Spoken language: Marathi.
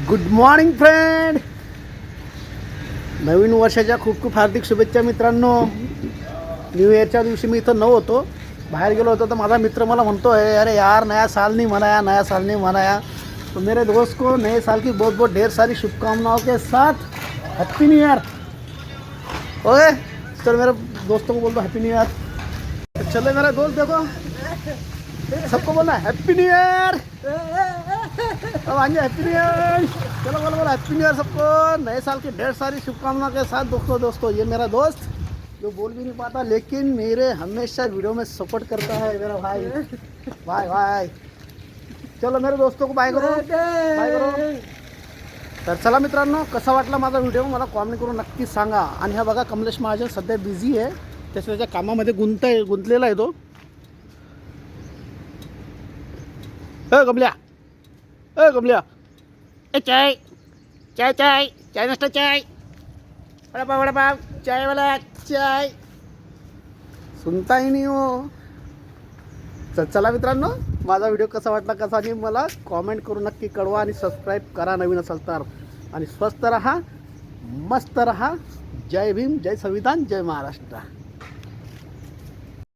Good morning friend. नवीन वर्षाच्या खूप खूप हार्दिक शुभेच्छा मित्रांनो. न्यू ईयरच्या दिवशी मी इथं नव्हतो, बाहेर गेलो होतो. तर माझा मित्र मला म्हणतो है, अरे यार नया साल नहीं मनाया, नया साल नहीं मनाया. तो मेरे दोस्त को नए साल की बहुत बहुत ढेर सारी शुभकामनाओं के साथ हैप्पी न्यू ईयर. ओए चल मेरे दोस्तों को बोल दो हैप्पी न्यू ईयर. चलो मेरा दोस्त देखो, सबको बोलना हैप्पी न्यू ईयर. अब आएंगे हैप्पी न्यू ईयर. चलो बोलो बोलो हैप्पी न्यू ईयर सबको. नए साल की ढेर सारी शुभकामनाओं के साथ. दोस्तों ये मेरा दोस्त जो बोल भी नहीं पाता लेकिन मेरे हमेशा वीडियो में सपोर्ट करता है, मेरा भाई. भाई भाई चलो मेरे दोस्तों को बाय करो, बाय करो. तर चला मित्रांनो, कसा वाटला माझा व्हिडिओ मला कॉमेंट करून नक्की सांगा. आणि हा बघा कमलेश महाजन सध्या बिझी आहे, त्याच्या कामामध्ये गुंतलेला आहे तो. कमल्या, कमल्या, चाय चाय चाय चाय नाश्ता चाय, वडापाव वडापाव, चाय वाला चाय. सुनता ही नाही हो. तर चला मित्रांनो, माझा व्हिडिओ कसा वाटला कसा नाही मला कॉमेंट करून नक्की कळवा. आणि सबस्क्राईब करा नवीन असाल तर. आणि स्वस्त रहा, मस्त रहा. जय भीम, जय संविधान, जय महाराष्ट्र.